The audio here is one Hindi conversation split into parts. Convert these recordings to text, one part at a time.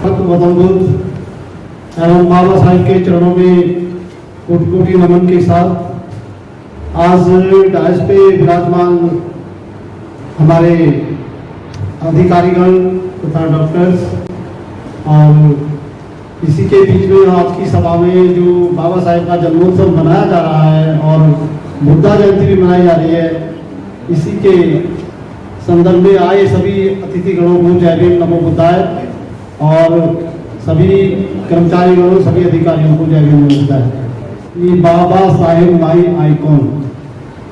गौतम बुद्ध एवं बाबा साहेब के चरणों में कोटि कोटि नमन के साथ आज डायस पे विराजमान हमारे अधिकारीगण तथा डॉक्टर्स और इसी के बीच में आज की सभा में जो बाबा साहेब का जन्मोत्सव मनाया जा रहा है और बुद्धा जयंती भी मनाई जा रही है, इसी के संदर्भ में आए सभी अतिथिगणों को जय भीम नमो बुद्धाय और सभी कर्मचारीगणों सभी अधिकारियों को जय भीम नमो बुद्धाय। ये बाबा साहेब माई आइकॉन,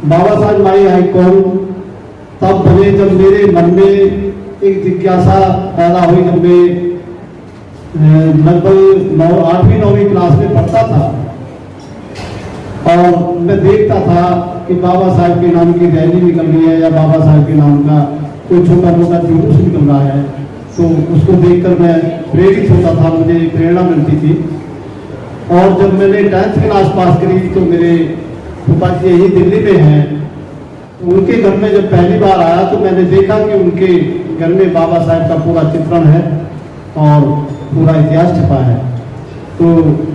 बाबा साहेब माई आइकॉन तब बने जब मेरे मन में एक जिज्ञासा पैदा हुई, जब मैं लगभग 8वीं-9वीं क्लास में पढ़ता था और मैं देखता था कि बाबा साहेब के नाम की रैली निकल रही है या बाबा साहेब के नाम का कोई छोटा मोटा जुलूस निकल रहा है, तो उसको देखकर मैं प्रेरित होता था, मुझे प्रेरणा मिलती थी। और जब मैंने 10th क्लास पास करी तो मेरे फूफा जी यही दिल्ली में हैं, तो उनके घर में जब पहली बार आया तो मैंने देखा कि उनके घर में बाबा साहेब का पूरा चित्रण है और पूरा इतिहास छपा है। तो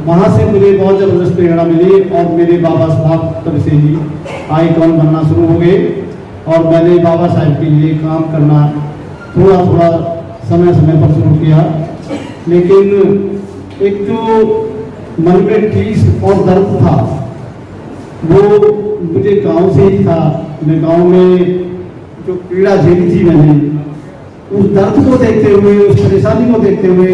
वहाँ से मुझे बहुत ज़बरदस्त प्रेरणा मिली और मेरे बाबा साहब तब से ही आइकॉन बनना शुरू हो गए और मैंने बाबा साहेब के लिए काम करना थोड़ा थोड़ा समय समय पर शुरू किया। लेकिन एक जो मन में ठेस और दर्द था वो मुझे गांव से ही था। मैं गांव में जो पीड़ा झेली थी, मैंने उस दर्द को देखते हुए, उस परेशानी को देखते हुए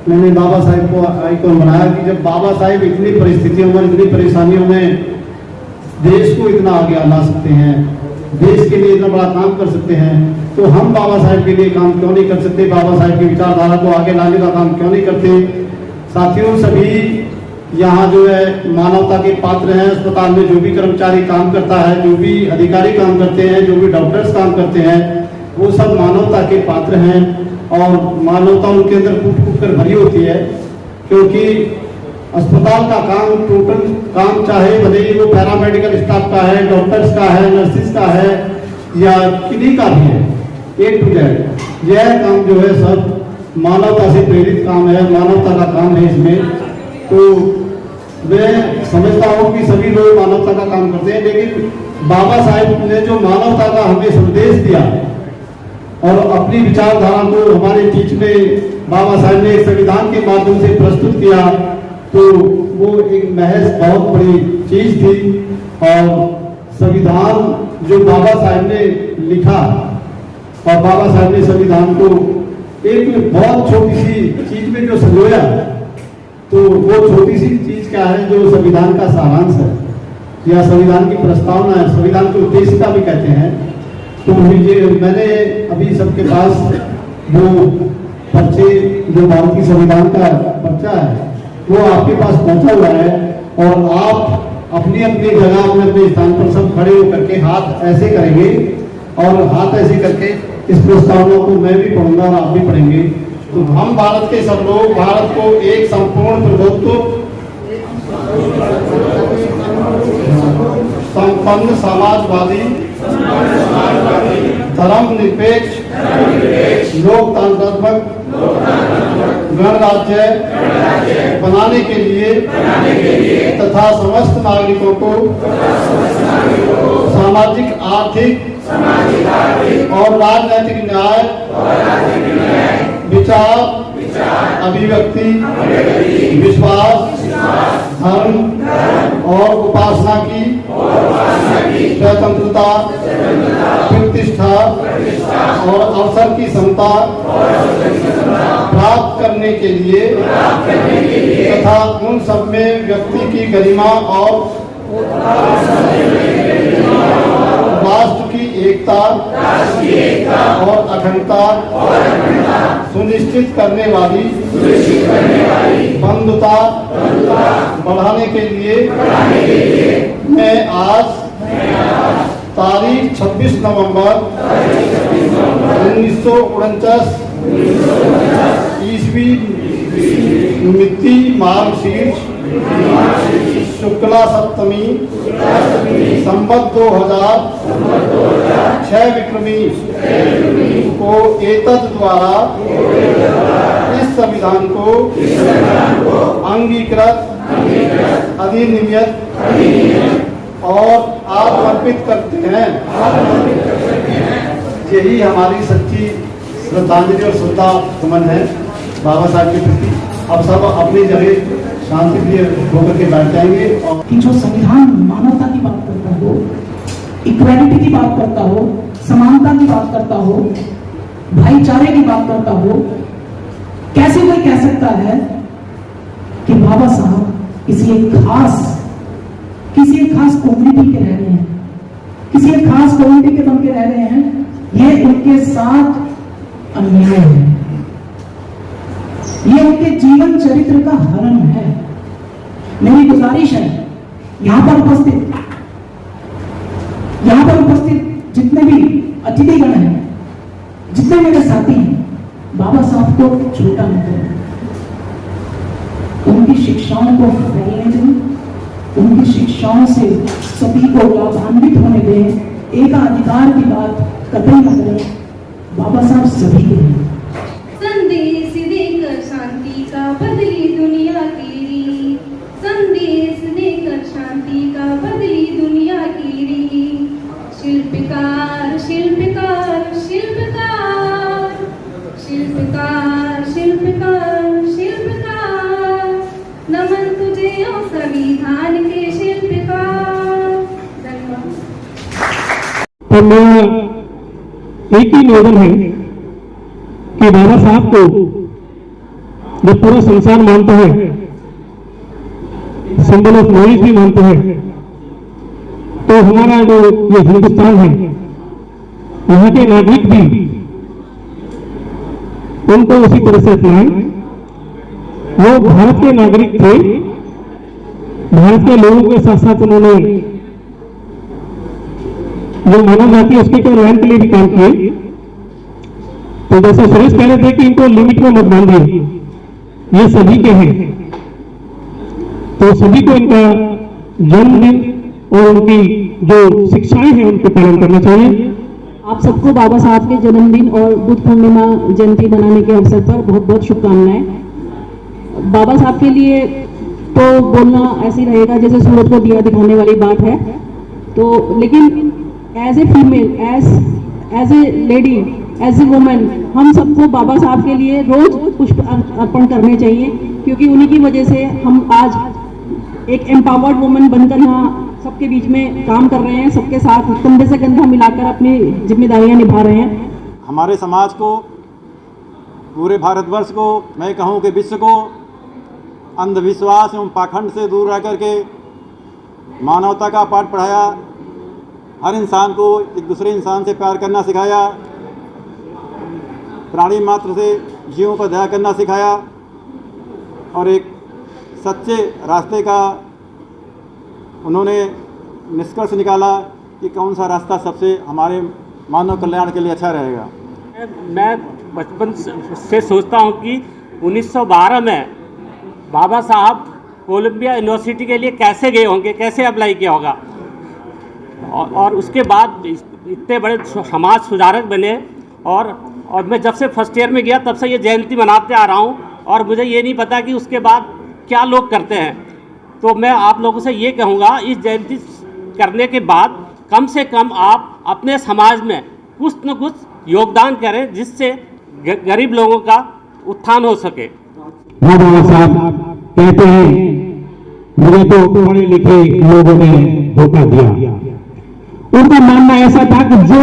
मैंने बाबा साहेब को आइकॉन बनाया कि जब बाबा साहेब इतनी परिस्थितियों में, इतनी परेशानियों में देश को इतना आगे ला सकते हैं, देश के लिए इतना बड़ा काम कर सकते हैं, तो हम बाबा साहेब के लिए काम क्यों नहीं कर सकते, बाबा साहेब की विचारधारा को आगे लाने का काम क्यों नहीं करते। साथियों, सभी यहाँ जो है मानवता के पात्र हैं। अस्पताल में जो भी कर्मचारी काम करता है, जो भी अधिकारी काम करते हैं, जो भी डॉक्टर्स काम करते हैं, वो सब मानवता के पात्र हैं और मानवता उनके अंदर कूट कूट कर भरी होती है। क्योंकि अस्पताल का काम, टोटल काम, चाहे भले ही वो पैरामेडिकल स्टाफ का है, डॉक्टर्स का है, नर्सिस का है या किन्हीं का भी है, A to Z, यह काम जो है सब मानवता से प्रेरित काम है, मानवता का काम है इसमें। तो मैं समझता हूँ कि सभी लोग मानवता का काम करते हैं, लेकिन बाबा साहेब ने जो मानवता का हमें संदेश दिया और अपनी विचारधारा को हमारे बीच में बाबा साहेब ने एक संविधान के माध्यम से प्रस्तुत किया, तो वो एक महज बहुत बड़ी चीज थी। और संविधान जो बाबा साहेब ने लिखा और बाबा साहेब ने संविधान को एक बहुत छोटी सी चीज में जो संजोया, तो वो छोटी सी चीज क्या है, जो संविधान का सारांश है या संविधान की प्रस्तावना है, संविधान के उद्देश्य का भी कहते हैं। तो मैंने अभी सबके पास वो पर्चे, जो भारतीय संविधान का पर्चा है, वो आपके पास पहुंचा हुआ है और आप अपनी अपनी जगह, अपने अपने स्थान पर सब खड़े होकर के हाथ ऐसे करेंगे और हाथ ऐसे करके इस प्रस्तावना को मैं भी पढ़ूंगा और आप भी पढ़ेंगे। तो हम भारत के सब लोग भारत को एक संपूर्ण प्रभुत्व, संपन्न समाजवादी, धर्मनिरपेक्ष, लोकतंत्रात्मक गणराज्य बनाने के लिए तथा समस्त नागरिकों को सामाजिक, आर्थिक और राजनैतिक न्याय, विचार, अभिव्यक्ति, विश्वास, धर्म और उपासना की स्वतंत्रता, प्रतिष्ठा और अवसर की समता प्राप्त करने के लिए तथा उन सब में व्यक्ति की गरिमा और राष्ट्र की एकता और अखंडता सुनिश्चित करने वाली बंधुता बढ़ाने के लिए मैं आज तारीख 26 नवंबर 1949 ईस्वी मिति मार्कशीट शुक्ला सप्तमी संवत 2006 विक्रमी को एतद द्वारा इस संविधान को अंगीकृत अधिनियमित और आप अर्पित करते हैं। यही हमारी सच्ची श्रद्धांजलि और श्रद्धा सुमन है बाबा साहब के प्रति। अब सब अपनी जगह शांति प्रिय होकर के बैठ जाएंगे। और कि जो संविधान मानवता की बात करता हो, इक्वालिटी की बात करता हो, समानता की बात करता हो, भाईचारे की बात करता हो, कैसे कोई कह सकता है कि बाबा साहब किसी एक खास कम्युनिटी के रह रहे हैं, किसी एक खास कम्युनिटी के बन के रह रहे हैं, ये उनके साथ अन्याय है, ये उनके जीवन चरित्र का हनन है। मेरी गुजारिश है यहां पर उपस्थित जितने भी अतिथिगण हैं, जितने मेरे साथी हैं, बाबा साहब को छोटा न करें, उनकी शिक्षाओं को फैलने दें, उनकी शिक्षाओं से सभी को लाभान्वित होने दें, एकाधिकार की बात कतई न करें। बाबा साहब सभी के हैं। संदेश देकर शांति का बदली दुनिया की रीत, संदेश देकर शांति का बदली दुनिया की रीत। शिल्पकार शिल्पकार शिल्पकार शिल्पकार शिल्पकार शिल्पकार, नमन तुझे ओ संविधान के शिल्पकार। धन्यवाद। तो मेरा एक ही निवेदन है कि बाबा साहब को जब पूरा संसार मानता है, सिंबल ऑफ नॉलेज भी मानता है, तो हमारा जो ये हिंदुस्तान है, यहाँ के नागरिक भी उनको उसी तरह से अपनाएं। वो भारत के नागरिक थे, भारत के लोगों के साथ साथ उन्होंने जो मानव जाति है उसके कल्याण के लिए भी काम किए। तो जैसे सुरेश कह रहे थे कि इनको लिमिट में मत बांधिए, ये सभी के हैं, तो सभी को इनका जन्मदिन और उनकी जो शिक्षाएं हैं उनको पालन करना चाहिए। आप सबको बाबा साहब के जन्मदिन और बुद्ध पूर्णिमा जयंती मनाने के अवसर पर बहुत बहुत शुभकामनाएं। बाबा साहब के लिए तो बोलना ऐसे ही रहेगा जैसे सूरज को दिया दिखाने वाली बात है, तो लेकिन as a female, as a lady, as a women, हम सबको बाबा साहब के लिए रोज पुष्प अर्पण करने चाहिए, क्योंकि उन्हीं की वजह से हम आज एक एम्पावर्ड वुमेन बनकर यहाँ सबके बीच में काम कर रहे हैं, सबके साथ कंधे से कंधा मिलाकर अपनी जिम्मेदारियां निभा रहे हैं। हमारे समाज को, पूरे भारतवर्ष को, मैं कहूँ कि विश्व को अंधविश्वास एवं पाखंड से दूर रह करके मानवता का पाठ पढ़ाया, हर इंसान को एक दूसरे इंसान से प्यार करना सिखाया, प्राणी मात्र से जीवों पर दया करना सिखाया और एक सच्चे रास्ते का उन्होंने निष्कर्ष निकाला कि कौन सा रास्ता सबसे हमारे मानव कल्याण के लिए अच्छा रहेगा। मैं बचपन से सोचता हूँ कि 1912 में बाबा साहब कोलंबिया यूनिवर्सिटी के लिए कैसे गए होंगे, कैसे अप्लाई किया होगा, और उसके बाद इतने बड़े समाज सुधारक बने। और मैं जब से फर्स्ट ईयर में गया तब से ये जयंती मनाते आ रहा हूँ, और मुझे ये नहीं पता कि उसके बाद क्या लोग करते हैं। तो मैं आप लोगों से ये कहूँगा, इस जयंती करने के बाद कम से कम आप अपने समाज में कुछ न कुछ योगदान करें, जिससे गरीब लोगों का उत्थान हो सके। बाबा साहब कहते हैं, मुझे तो पढ़े लिखे लोगों ने धोखा दिया। उनका मानना ऐसा था कि जो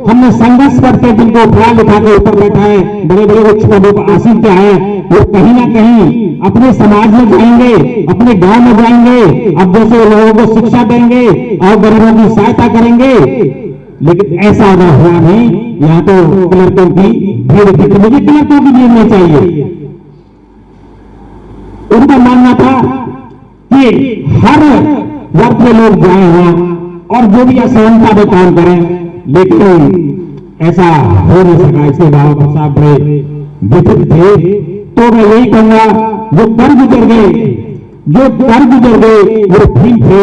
हमने संघर्ष करके जिनको पढ़ा लिखा के ऊपर बैठाए, बड़े बड़े उच्च पदों पर आसीन पे आए, वो कहीं ना कहीं अपने समाज में जाएंगे, अपने गांव में जाएंगे, अब जैसे लोगों को शिक्षा देंगे और गरीबों की सहायता करेंगे। लेकिन ऐसा अगर हुआ नहीं, यहाँ तो क्लर्कों की भीड़ थी, मुझे क्लर्कों की भीड़ नहीं चाहिए। उनका मानना था कि हर वर्ग के लोग जाए वहां और जो भी असमानता में काम करें, लेकिन ऐसा हो नहीं सका। इसलिए बाबा साहब बड़े विचित्र थे। तो मैं यही कहूंगा, जो कर गुजर गए जो कर गुजर गए वो ठीक थे।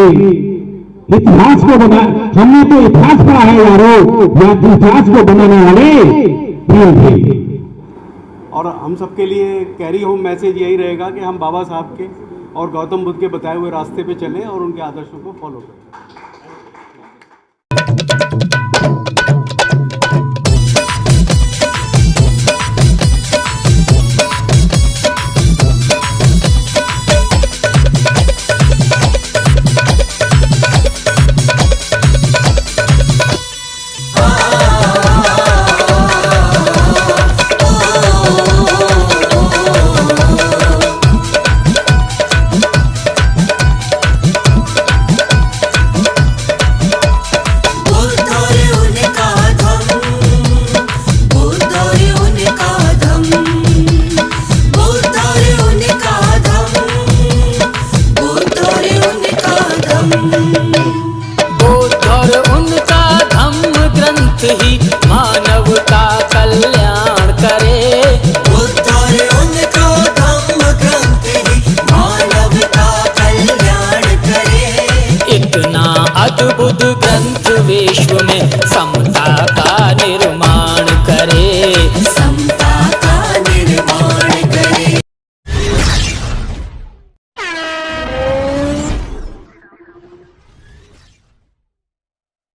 इतिहास को बना, हमने तो इतिहास पढ़ा है यारो, या इतिहास को बनाने वाले ठीक थे। और हम सबके लिए कैरी होम मैसेज यही रहेगा कि हम बाबा साहब के और गौतम बुद्ध के बताए हुए रास्ते पे चलें और उनके आदर्शों को फॉलो करें। ही मानव का कल्याण करे। बुद्ध और उनका धम्म ग्रंथ ही मानव का कल्याण करे। इतना अद्भुत ग्रंथ विश्व में समता